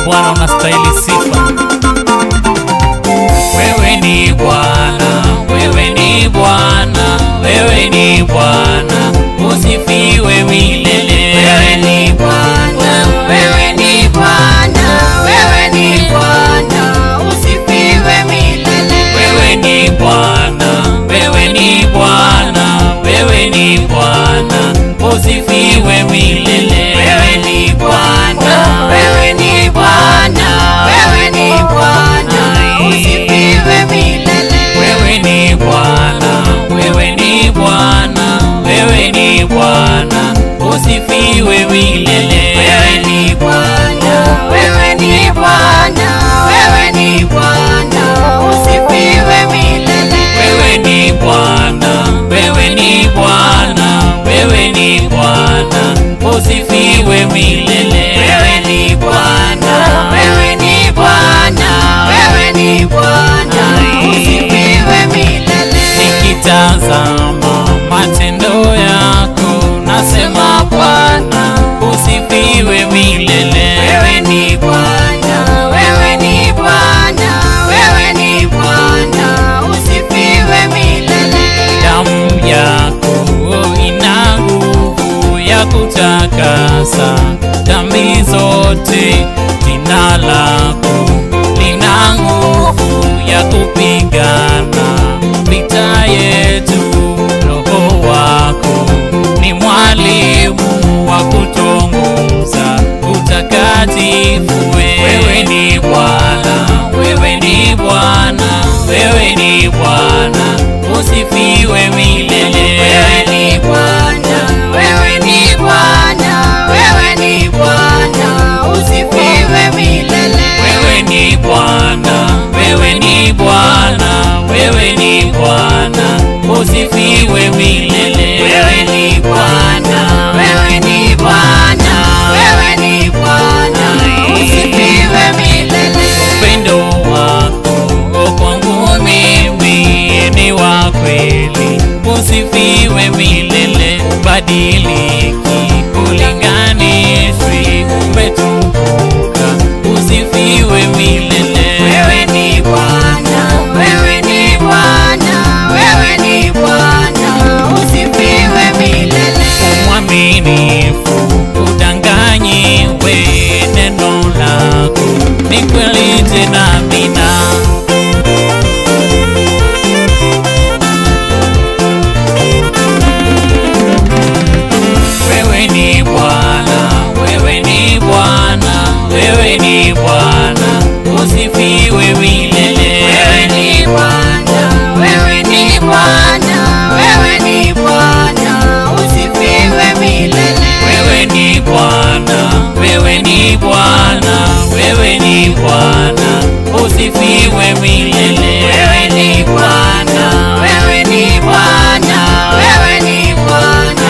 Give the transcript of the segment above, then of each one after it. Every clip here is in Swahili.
Bwana unastahili sifa. Wewe ni Bwana, wewe ni Bwana, wewe ni Bwana, usifiwe milele. Wewe ni Bwana, wewe ni Bwana, wewe ni Bwana, usifiwe milele. Wewe ni Bwana, wewe ni Bwana, wewe ni Bwana, usifiwe milele. Wewe ni Bwana, wewe ni Bwana, wewe ni Bwana, usifiwe milele. Wewe ni Bwana, wewe ni Bwana, wewe ni Bwana, usifiwe milele. Wewe ni Bwana, wewe ni Bwana, wewe ni Bwana, usifiwe milele. Wewe ni Bwana, wewe ni Bwana, wewe ni Bwana, usifiwe milele. Wewe ni Bwana, wewe ni Bwana, wewe ni Bwana, usifiwe milele. Nikitazama matendo yako nasema Bwana, usifiwe milele. Wewe ni Bwana, wewe ni Bwana, wewe ni Bwana, usifiwe milele. Damu yako ina nguvu ya kutakasa dhambi zote, jina lako lina nguvu ya kupigana vita yetu. Roho wako ni mwalimu wa kutongoza utakatifu. Wewe ni Bwana, wewe ni Bwana, wewe ni Bwana, usifiwe milele. Wewe ni Bwana, wewe ni Bwana, wewe ni Bwana, usifiwe milele. Wewe ni Bwana, wewe ni Bwana, wewe ni Bwana, usifiwe milele. Wewe ni Bwana, wewe ni Bwana, wewe ni Bwana, usifiwe milele. Upendo wako kwangu mimi ni wa kweli, usifiwe milele. Badiliki kulinganishwi, umetukuka, usifiwe milele. Wewe ni Bwana, wewe ni Bwana, wewe ni Bwana, usifiwe milele. Mwaminifu udanganyiwe, neno lako ni kweli tena amina. Wewe ni Bwana, wewe ni Bwana, wewe ni Bwana, usifiwe milele. Wewe ni Bwana, wewe ni Bwana, wewe ni Bwana, usifiwe milele. Wewe ni Bwana, wewe ni Bwana, wewe ni Bwana, usifiwe milele. Wewe ni Bwana, wewe ni Bwana, wewe ni Bwana,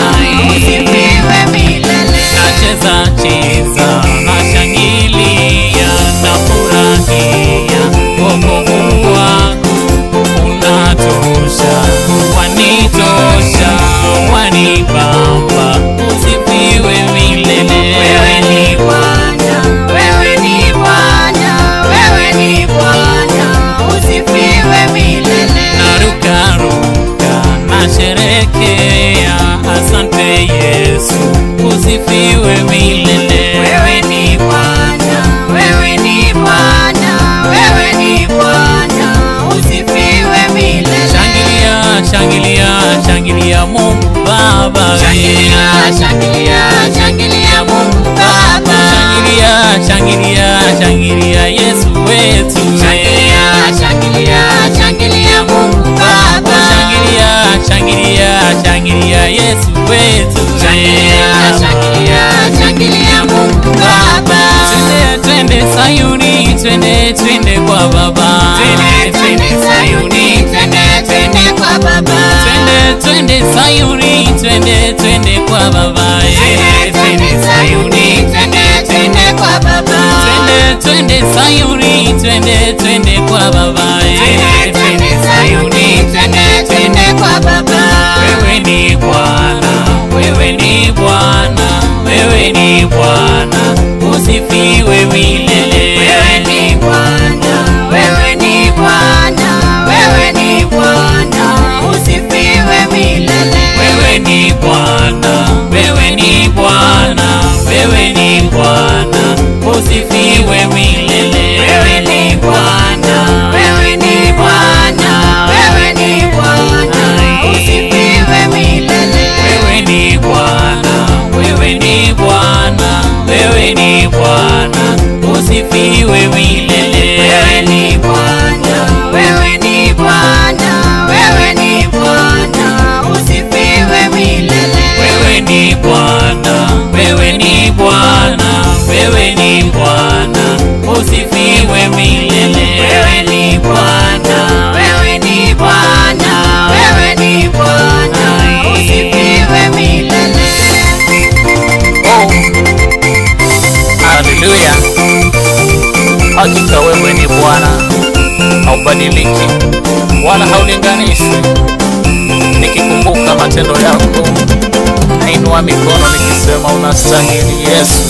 usifiwe milele. Nacheza cheza, nashangilia, nafurahia, wokovu wako unatosha, wanitosha, wanibamba, usifiwe milele. Wewe ni Bwana, wewe ni Bwana, wewe ni Bwana, usifiwe milele. Narukaruka, nasherekea, asante Yesu, usifiwe milele. Wewe ni Bwana, wewe ni Bwana, wewe ni Bwana, usifiwe milele. Shangilia, shangilia, shangilia Mungu Baba. Shangilia, shangilia, shangilia Mungu Baba. Shangilia, shangilia, shangilia Yesu wetu. Shangilia, shangilia, shangilia Mungu Baba. Shangilia, shangilia, shangilia Yesu wetu. Shangilia, shangilia, shangilia Mungu Baba. Twende, twende Sayuni, twende, twende kwa Baba. Twende, twende Sayuni, twende, twende kwa Baba. Twende, twende Sayuni, twende, twende kwa Baba. Twende, twende Sayuni, twende, twende kwa Baba. Twende, twende Sayuni, twende, twende kwa Baba. Twende, twende Sayuni, twende, twende kwa Baba. Wewe ni Bwana, wewe ni Bwana, wewe ni Bwana, usifiwe milele. haubadiliki wala haulinganishwi. Nikikumbuka matendo yako nainua mikono nikisema unastahili Yesu.